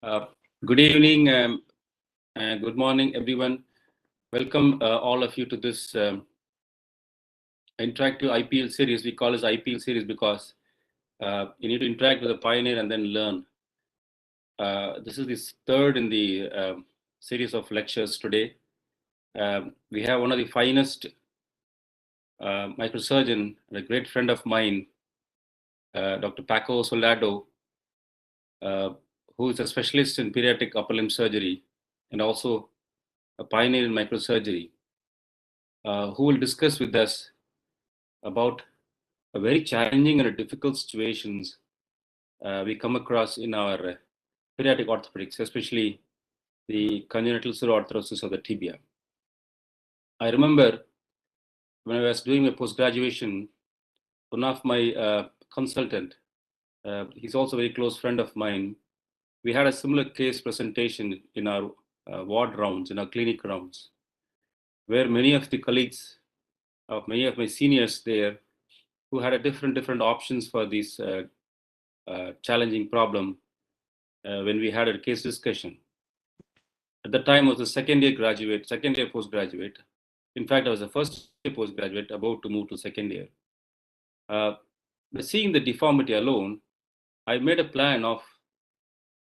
Uh, Good evening, and good morning, everyone. Welcome all of you to this interactive IPL series. We call this IPL series because you need to interact with the pioneer and then learn. This is the third in the series of lectures today. We have one of the finest microsurgeon and a great friend of mine, Dr. Paco Soldado, uh, who is a specialist in pediatric upper limb surgery and also a pioneer in microsurgery. Who will discuss with us about a very challenging and difficult situations we come across in our pediatric orthopedics, especially the congenital pseudoarthrosis of the tibia. I remember when I was doing my post-graduation, one of my consultant, he's also a very close friend of mine, we had a similar case presentation in our ward rounds, in our clinic rounds, where many of the colleagues of many of my seniors there who had a different options for this challenging problem when we had a case discussion. At the time, I was a second year postgraduate. In fact, I was a first year postgraduate about to move to second year. By seeing the deformity alone, I made a plan of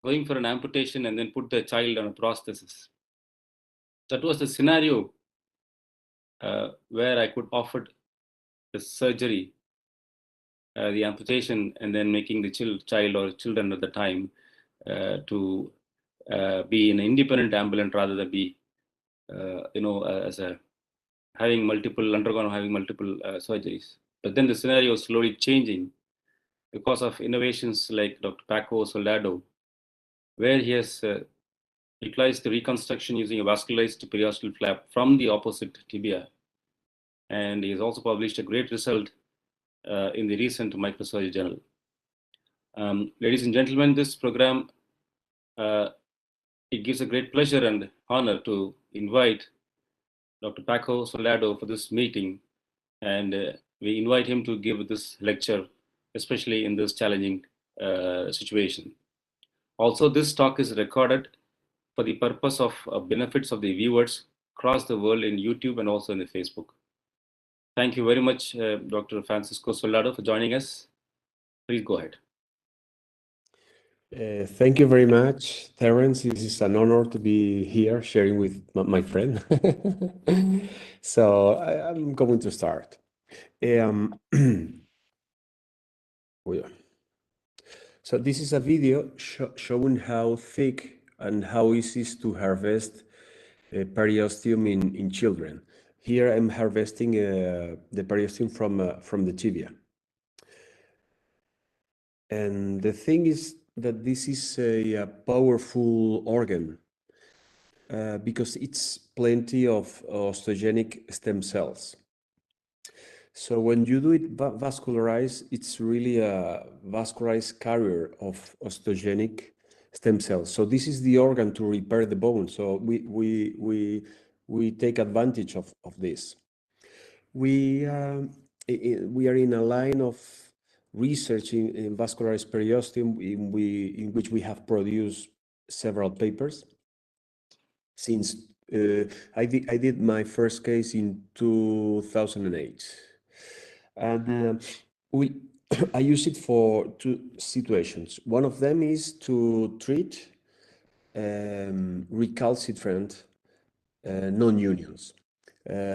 going for an amputation and then put the child on a prosthesis. That was the scenario where I could offer the surgery, the amputation, and then making the child or children at the time to be an independent ambulant rather than be, as a having multiple surgeries. But then the scenario is slowly changing because of innovations like Dr. Paco Soldado, where he has utilized the reconstruction using a vascularized periosteal flap from the opposite tibia. And he has also published a great result in the recent Microsurgery Journal. Ladies and gentlemen, this program, it gives a great pleasure and honor to invite Dr. Paco Soldado for this meeting, and we invite him to give this lecture, especially in this challenging situation. Also, this talk is recorded for the purpose of benefits of the viewers across the world in YouTube and also in the Facebook. Thank you very much, Dr. Francisco Soldado, for joining us. Please go ahead. Thank you very much, Terence. This is an honor to be here sharing with my friend. So I'm going to start. So this is a video showing how thick and how easy it is to harvest periosteum in children. Here I'm harvesting the periosteum from the tibia. And the thing is that this is a powerful organ because it's plenty of osteogenic stem cells. So when you do it vascularized, it's really a vascularized carrier of osteogenic stem cells. So this is the organ to repair the bone. So we take advantage of this. We are in a line of research in vascularized periosteum in which we have produced several papers. Since I did my first case in 2008, and I use it for two situations. One of them is to treat recalcitrant non-unions.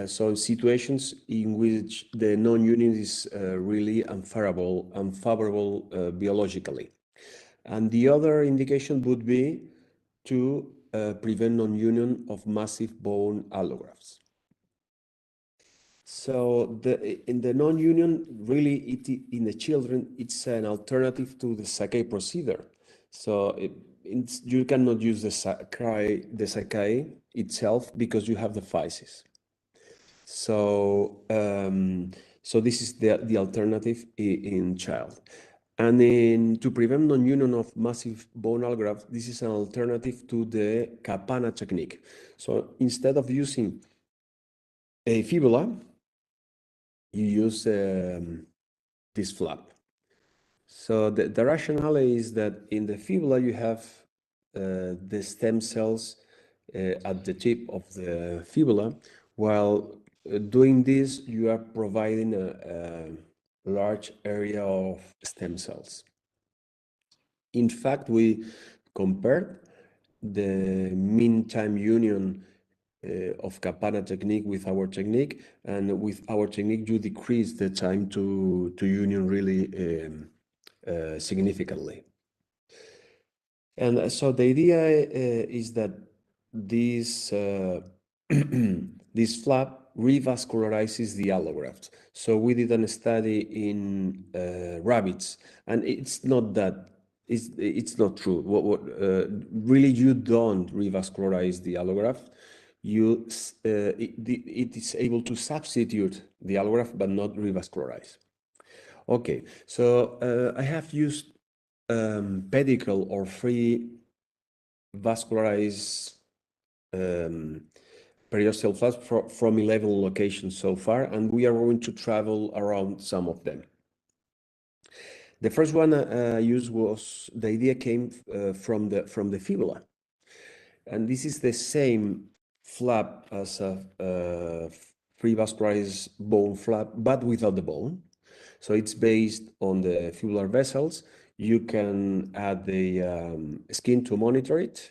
So situations in which the non-union is really unfavorable biologically. And the other indication would be to prevent non-union of massive bone allografts. So in the non-union, really, in the children, it's an alternative to the Sakai procedure. So you cannot use the Sakai itself because you have the physis. So so this is the alternative in child. And to prevent non-union of massive bone allograft, this is an alternative to the Kapana technique. So instead of using a fibula, you use this flap. So the rationale is that in the fibula you have the stem cells at the tip of the fibula. While doing this, you are providing a large area of stem cells. In fact, we compared the mean time union of Kapana technique with our technique, and with our technique, you decrease the time to union really significantly. And so the idea is that this this flap revascularizes the allograft. So we did a study in rabbits, and it's not that it's not true. Really, you don't revascularize the allograft. It is able to substitute the allograft, but not revascularize. Okay, so I have used pedicle or free vascularized periosteal flaps from 11 locations so far, and we are going to travel around some of them. The first one I used was, the idea came from the fibula, and this is the same flap as a free vascularized bone flap, but without the bone. So it's based on the fibular vessels. You can add the skin to monitor it.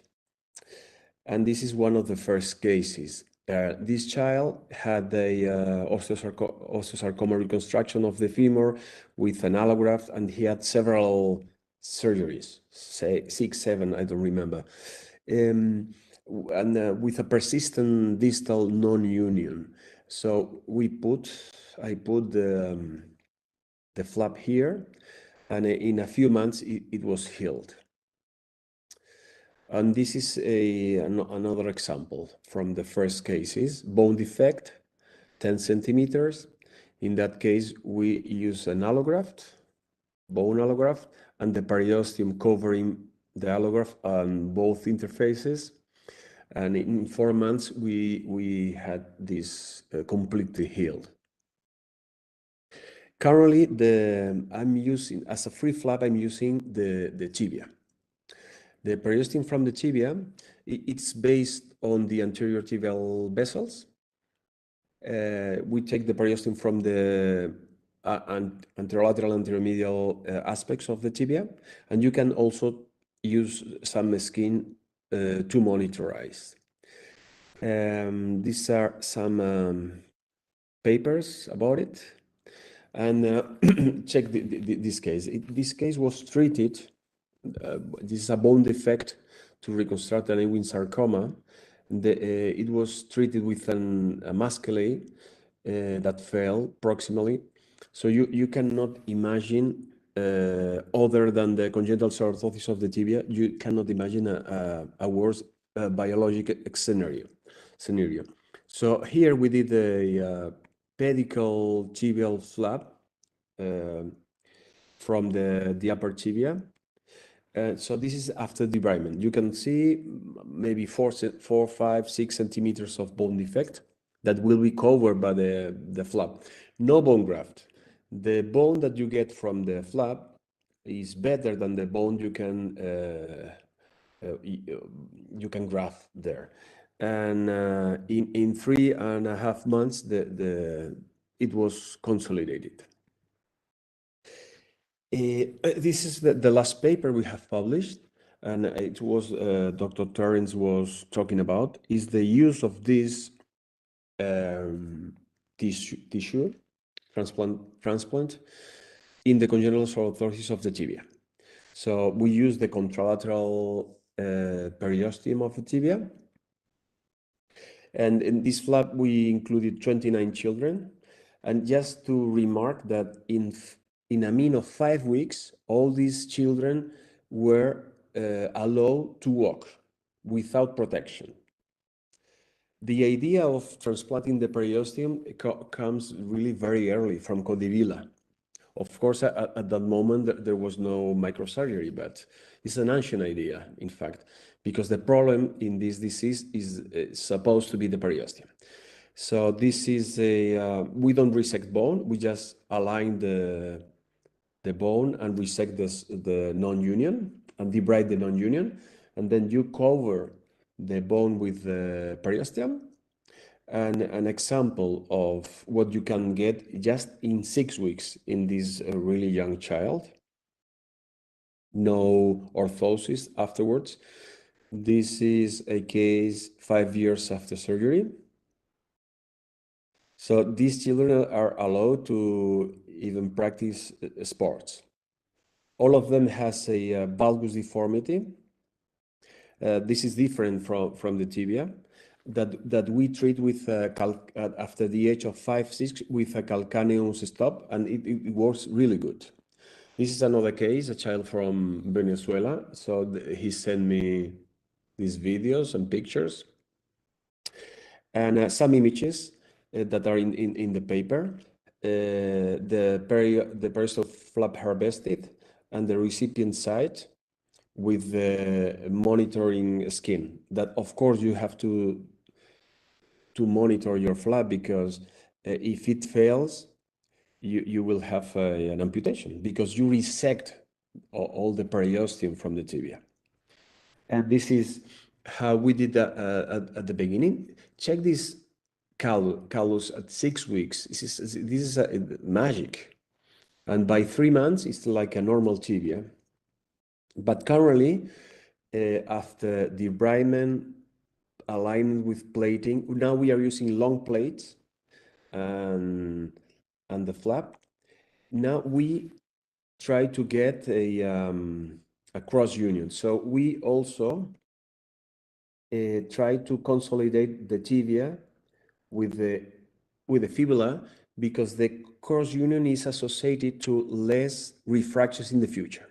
And this is one of the first cases. This child had a osteosarcoma reconstruction of the femur with an allograft, and he had several surgeries, say 6, 7, I don't remember. And with a persistent distal non-union. So I put the flap here, and in a few months it was healed. And this is another example from the first cases. Bone defect, 10 centimeters. In that case, we use an allograft, bone allograft, and the periosteum covering the allograft on both interfaces. And in 4 months, we had this completely healed. Currently, I'm using, as a free flap, I'm using the tibia. The periosteum from the tibia, it's based on the anterior tibial vessels. We take the periosteum from the anterolateral, anteromedial aspects of the tibia, and you can also use some skin to monitorize. These are some papers about it, and check this case. This case was treated. This is a bone defect to reconstruct an Ewing sarcoma. It was treated with a MSK that fell proximally. So you cannot imagine, other than the congenital orthosis of the tibia, you cannot imagine a worse biologic scenario. So here we did a pedicle tibial flap from the upper tibia. So this is after debridement. You can see maybe 4, 5, 6 centimeters of bone defect that will be covered by the flap. No bone graft. The bone that you get from the flap is better than the bone you can graft there. And in 3.5 months, it was consolidated. This is the last paper we have published, and it was Dr. Terence was talking about, is the use of this tissue transplant in the congenital orthosis of the tibia. So we use the contralateral periosteum of the tibia, and in this flap we included 29 children. And just to remark that in a mean of 5 weeks, all these children were allowed to walk without protection. The idea of transplanting the periosteum comes really very early from Codivilla. Of course, at that moment, there was no microsurgery, but it's an ancient idea, in fact, because the problem in this disease is supposed to be the periosteum. So this is we don't resect bone, we just align the bone and resect the non-union and debride the non-union. and then you cover the bone with the periosteum. And an example of what you can get just in 6 weeks in this really young child. No orthosis afterwards. This is a case 5 years after surgery. So these children are allowed to even practice sports. All of them has a valgus deformity. This is different from the tibia that we treat with after the age of 5, 6 with a calcaneus stop, and it works really good. This is another case, a child from Venezuela. So he sent me these videos and pictures and some images that are in the paper. The periosteal flap harvested and the recipient site with the monitoring skin. That of course you have to monitor your flap, because if it fails, you will have an amputation, because you resect all the periosteum from the tibia. And this is how we did that at the beginning. Check this callus at 6 weeks. This is magic. And by 3 months, it's like a normal tibia. But currently, after debridement, aligned with plating, now we are using long plates and the flap. Now we try to get a cross union. So we also try to consolidate the tibia with the fibula, because the cross union is associated to less refractures in the future.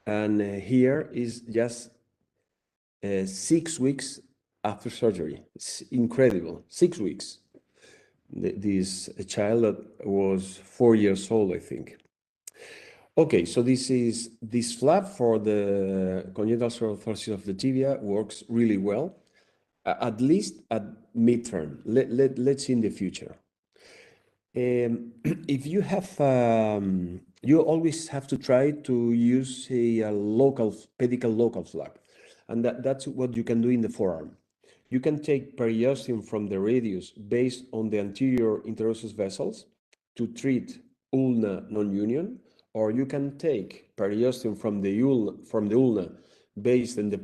And here is just 6 weeks after surgery. It's incredible. 6 weeks. This child that was 4 years old, I think. Okay, so this flap for the congenital orthosis of the tibia works really well, at least at midterm. Let's see in the future. If you have, you always have to try to use a local pedicle local flap, and that's what you can do in the forearm. You can take periosteum from the radius based on the anterior interosseous vessels to treat ulna non-union, or you can take periosteum from the ulna based on the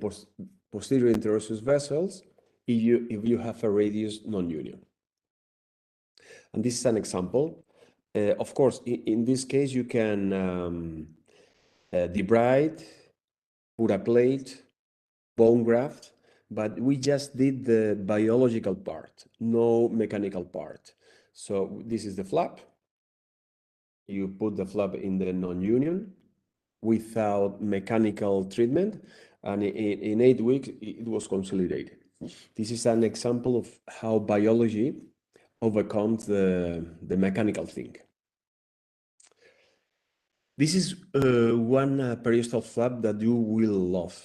posterior interosseous vessels if you have a radius non-union. And this is an example. Of course, in this case, you can debride, put a plate, bone graft, but we just did the biological part, no mechanical part. So this is the flap. You put the flap in the non-union without mechanical treatment, and in 8 weeks, it was consolidated. This is an example of how biology overcomes the mechanical thing. This is one periosteal flap that you will love.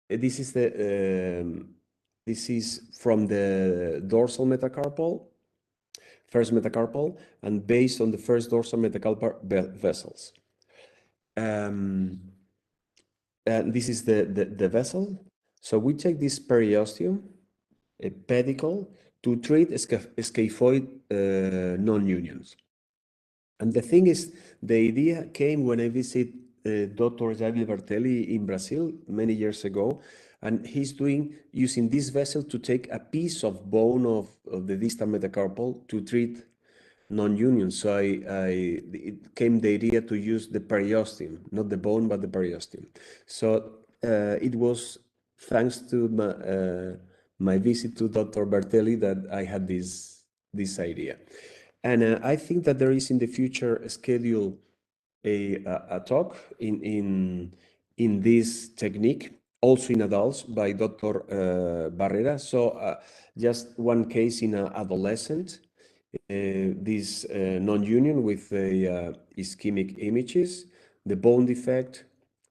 This is from the dorsal metacarpal, first metacarpal, and based on the first dorsal metacarpal vessels. And this is the vessel. So we take this periosteum, a pedicle, to treat scaphoid non-unions. And the thing is, the idea came when I visited Dr. Javier Bertelli in Brazil many years ago, and he's using this vessel to take a piece of bone of the distal metacarpal to treat non-union. So it came the idea to use the periosteum, not the bone, but the periosteum. So it was thanks to my visit to Dr. Bertelli that I had this idea. And I think that there is in the future schedule a talk in this technique, also in adults, by Dr. Barrera. So just one case in an adolescent, this non-union with the ischemic images, the bone defect,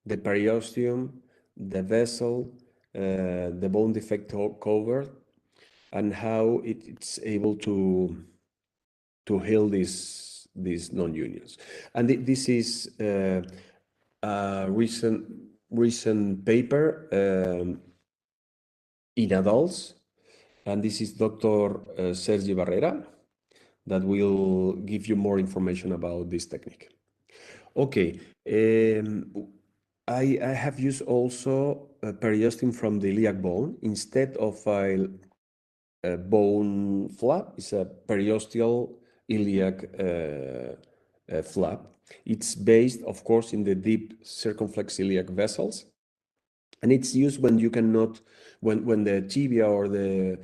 the periosteum, the vessel, the bone defect cover, and how it's able to heal these non-unions. And this is recent paper in adults, and this is Dr. Sergi Barrera that will give you more information about this technique. Okay, I have used also a periosteum from the iliac bone instead of a bone flap. It's a periosteal iliac flap. It's based, of course, in the deep circumflex iliac vessels, and it's used when you cannot, when the tibia or the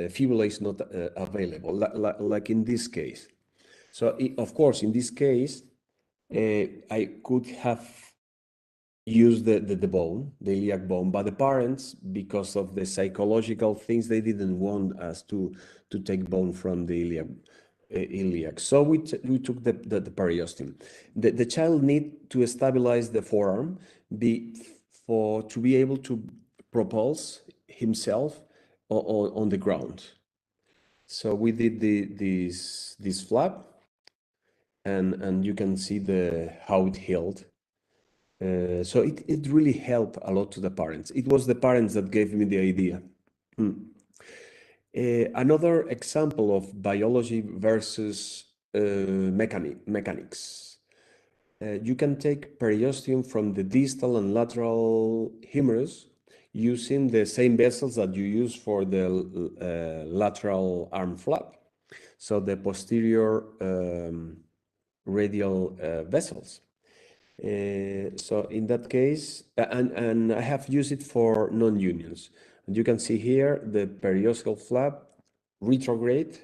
fibula is not available, like in this case. So, of course, in this case, I could have used the bone, the iliac bone, but the parents, because of the psychological things, they didn't want us to take bone from the iliac. So we took the periosteum. The child need to stabilize the forearm to be able to propulse himself on the ground. So we did this flap, and you can see how it healed. So it really helped a lot to the parents. It was the parents that gave me the idea. Another example of biology versus mechanics. You can take periosteum from the distal and lateral humerus using the same vessels that you use for the lateral arm flap. So the posterior radial vessels. So in that case, and I have used it for non-unions. And you can see here the periosteal flap retrograde,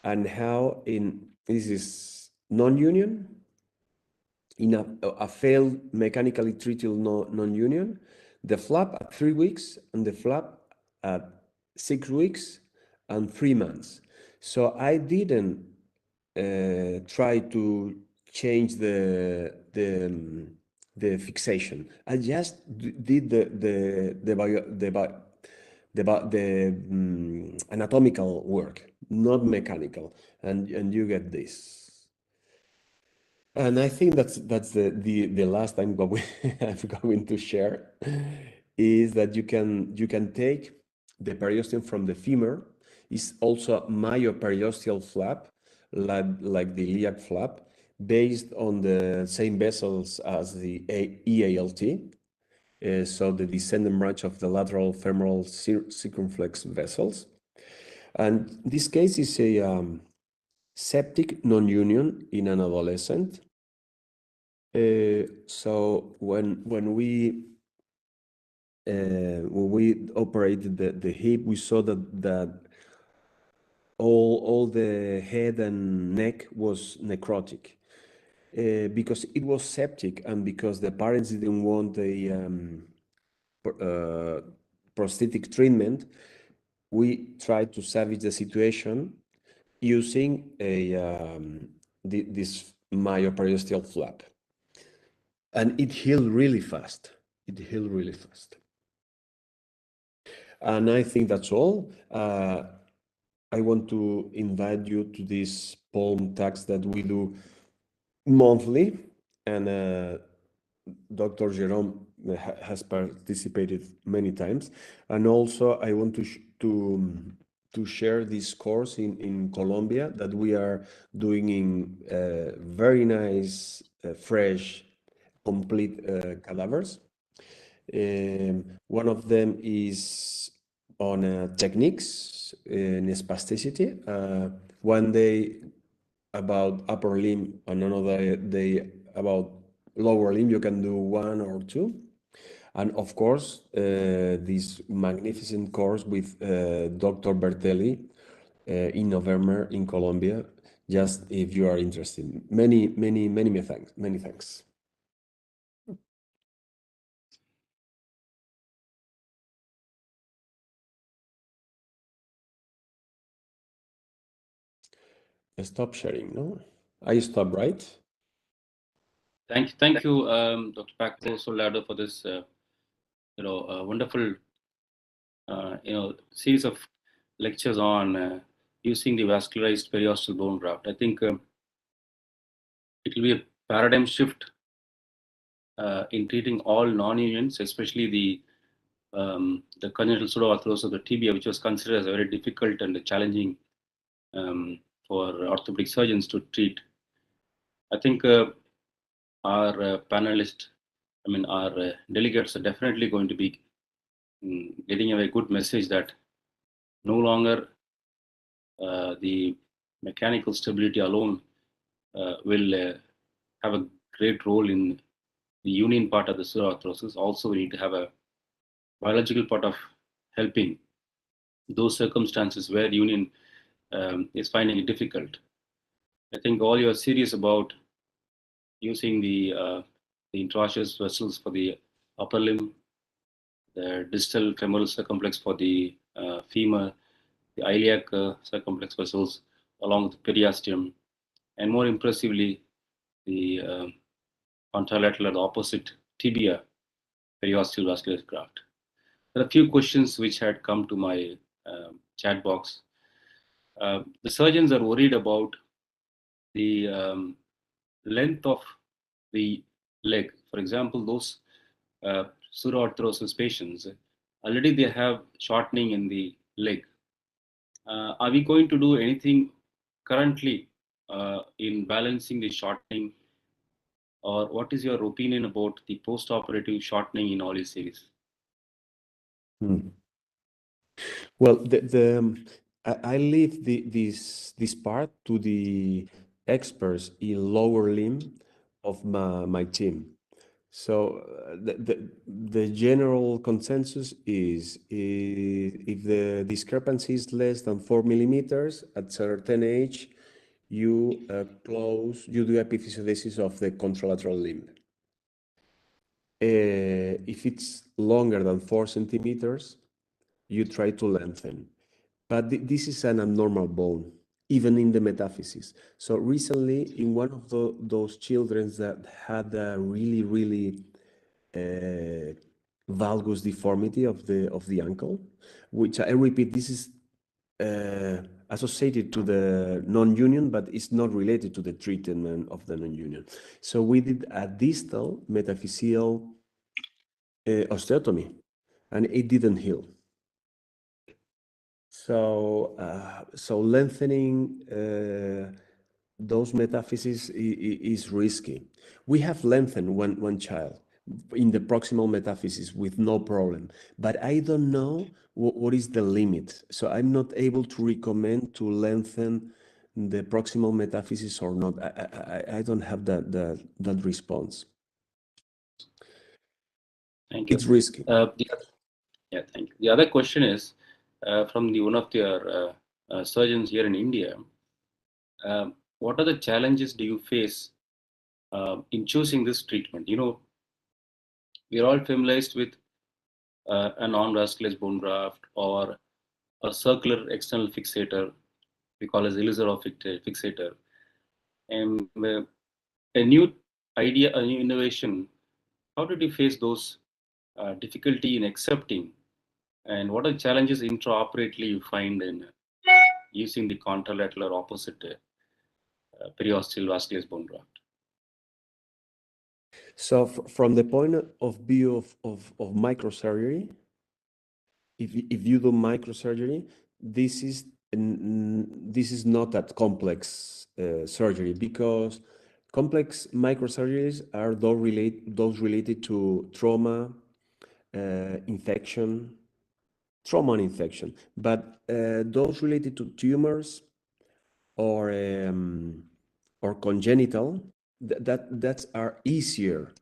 and how this is non-union, in a failed mechanically treated non-union, the flap at 3 weeks and the flap at 6 weeks and 3 months. So I didn't try to change the fixation. I just did the anatomical work, not mechanical, and you get this. And I think that's the last I'm going to share is that you can take the periosteum from the femur. It's also a myoperiosteal flap, like the iliac flap, based on the same vessels as the EALT. So the descendant branch of the lateral femoral circumflex vessels. And this case is a septic non-union in an adolescent. So when we operated the hip, we saw that all the head and neck was necrotic because it was septic, and because the parents didn't want a prosthetic treatment. We tried to salvage the situation using this myoperiosteal flap. And it healed really fast. It healed really fast. And I think that's all. I want to invite you to this palm tax that we do monthly. And Dr. Jerome has participated many times. And also I want to share this course in Colombia that we are doing in very nice, fresh, complete cadavers. One of them is on techniques in spasticity. One day about upper limb, and another day about lower limb. You can do 1 or 2. And of course, this magnificent course with Dr. Bertelli in November in Colombia, just if you are interested. Many thanks. Many thanks. Stop sharing, no? I stop, right? Thank you, Dr. Paco Soldado, for this, wonderful, series of lectures on using the vascularized periosteal bone graft. I think it will be a paradigm shift in treating all non-unions, especially the congenital pseudoarthrosis of the tibia, which was considered as a very difficult and challenging for orthopedic surgeons to treat. I think our panelists, our delegates are definitely going to be getting a very good message that no longer the mechanical stability alone will have a great role in the union part of the pseudoarthrosis. Also, we need to have a biological part of helping those circumstances where union is finding it difficult. I think all you are serious about using the intraosseous vessels for the upper limb, the distal femoral circumflex for the femur, the iliac circumflex vessels along with the periosteum, and more impressively, the contralateral or the opposite tibia periosteal vascular graft. There are a few questions which had come to my chat box. The surgeons are worried about the length of the leg. For example, those pseudoarthrosis patients, already they have shortening in the leg. Are we going to do anything currently in balancing the shortening, or what is your opinion about the post-operative shortening in all these series? Well, I leave this part to the experts in lower limb of my team. So the general consensus is if the discrepancy is less than 4 millimeters at certain age, you do epiphysiodesis of the contralateral limb. If it's longer than 4 centimeters, you try to lengthen. But this is an abnormal bone, even in the metaphysis. So recently, in one of those children that had a really valgus deformity of the ankle, which I repeat, this is associated to the non-union, but it's not related to the treatment of the non-union. So we did a distal metaphyseal osteotomy, and it didn't heal. So lengthening those metaphyses is risky. We have lengthened one child in the proximal metaphysis with no problem, but I don't know what is the limit. So I'm not able to recommend to lengthen the proximal metaphysis or not. I don't have that response. Thank you. It's risky. Yeah, thank you. The other question is from one of your surgeons here in India. What are the challenges do you face in choosing this treatment? We are all familiarized with a non-vascularized bone graft or a circular external fixator, we call as Elizarov fixator. And a new idea, a new innovation, how did you face those difficulty in accepting? And what are the challenges intraoperatively you find in using the contralateral or opposite periosteal vascularized bone graft? So from the point of view of microsurgery, if you do microsurgery, this is not that complex surgery, because complex microsurgeries are those related to trauma, infection, trauma and infection. But those related to tumors or congenital, that are easier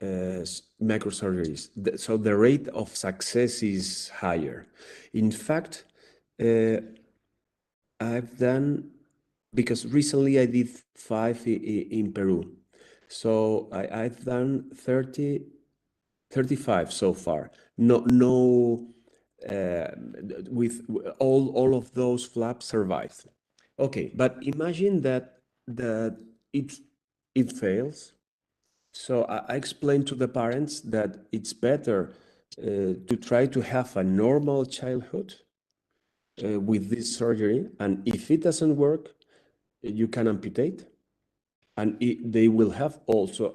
microsurgeries. So the rate of success is higher. In fact, I've done, because recently I did 5 in Peru. So I've done 35 so far. No, with all of those flaps survived. Okay, but imagine that it fails. So I explained to the parents that it's better to try to have a normal childhood with this surgery, and if it doesn't work, you can amputate, and they will have also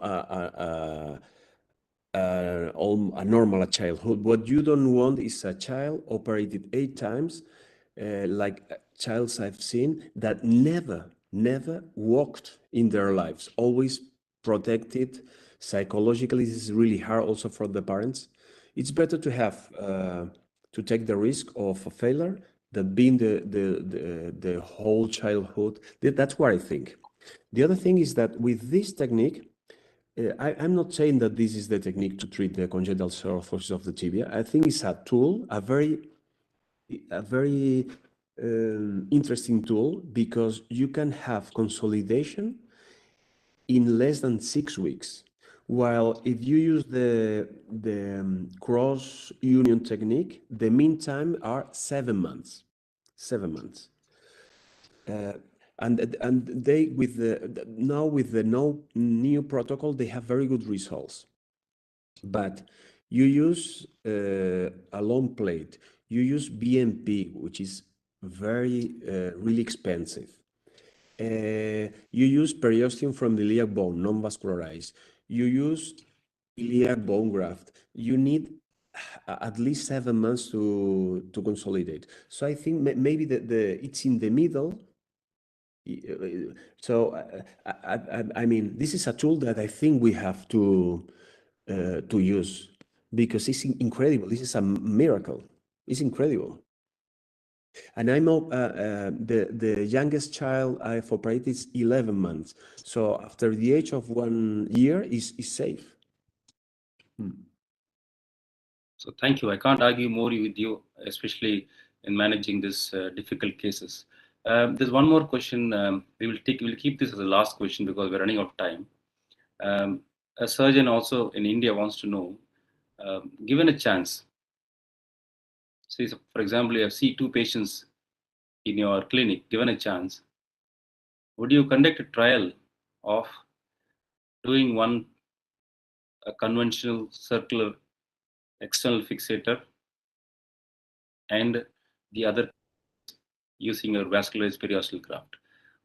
a normal childhood. What you don't want is a child operated 8 times, like childs I've seen that never walked in their lives, always protected. Psychologically, this is really hard also for the parents. It's better to have to take the risk of a failure than being the whole childhood. That's what I think. The other thing is that with this technique, I'm not saying that this is the technique to treat the congenital cirrhosis of the tibia. I think it's a tool, a very interesting tool, because you can have consolidation in less than 6 weeks. While if you use the cross union technique, the mean time are 7 months. 7 months. And they with the no new protocol, they have very good results. But you use a long plate, you use BMP, which is very really expensive. You use periosteum from the iliac bone, non-vascularized. You use iliac bone graft. You need at least 7 months to consolidate. So I think maybe it's in the middle. So I mean, this is a tool that I think we have to use, because it's incredible. This is a miracle. It's incredible. And I'm the youngest child I've operated is 11 months. So after the age of 1 year is safe. So thank you. I can't argue more with you, especially in managing this difficult cases. There's one more question. We'll keep this as the last question because we're running out of time. A surgeon also in India wants to know, given a chance, say for example, you have see 2 patients in your clinic, given a chance, would you conduct a trial of doing a conventional circular external fixator and the other using a vascularized periosteal graft?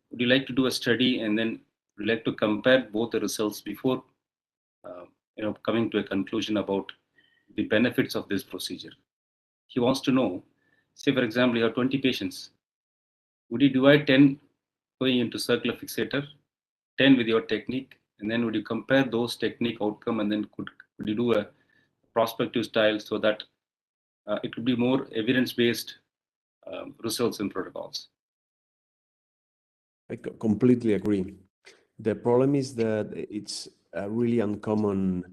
Would you like to do a study and then would you like to compare both the results before coming to a conclusion about the benefits of this procedure? He wants to know, say for example, you have 20 patients. Would you divide 10 going into circular fixator, 10 with your technique, and then would you compare those technique outcome, and then could you do a prospective style so that it could be more evidence-based results and protocols? I completely agree. The problem is that it's a really uncommon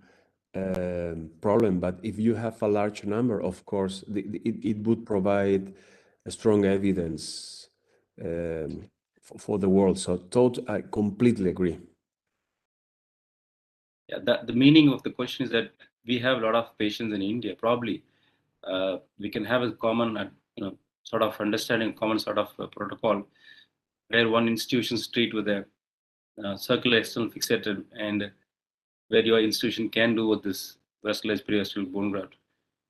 problem, but if you have a large number, of course, it would provide a strong evidence for the world. So I completely agree. Yeah, the meaning of the question is that we have a lot of patients in India. Probably we can have a common, sort of understanding, common sort of protocol where one institution treat with a circular external fixator, and where your institution can do with this vascularized periosteal bone graft.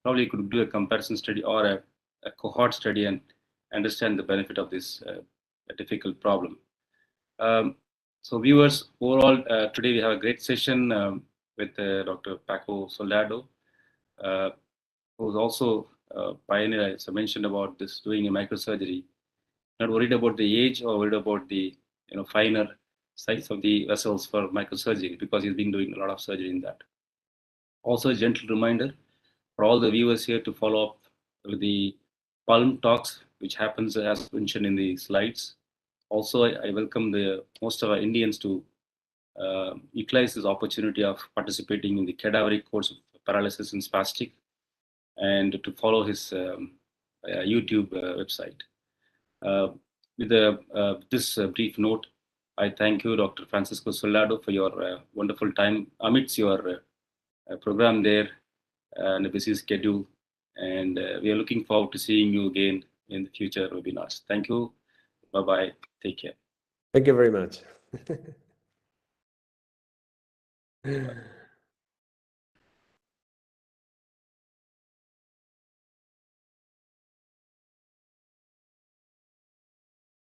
Probably you could do a comparison study or a cohort study and understand the benefit of this difficult problem. So viewers, overall, today we have a great session with Dr. Paco Soldado, who's also a pioneer, as I mentioned, about this doing a microsurgery. Not worried about the age or worried about the finer size of the vessels for microsurgery, because he's been doing a lot of surgery in that. Also, a gentle reminder for all the viewers here to follow up with the Palm Talks, which happens as mentioned in the slides. Also, I welcome the most of our Indians to utilize this opportunity of participating in the cadaveric course of paralysis and spastic, and to follow his YouTube website. With this brief note, I thank you, Dr. Francisco Soldado, for your wonderful time amidst your program there and a busy schedule. And we are looking forward to seeing you again in the future webinars. Thank you. Bye-bye. Take care. Thank you very much.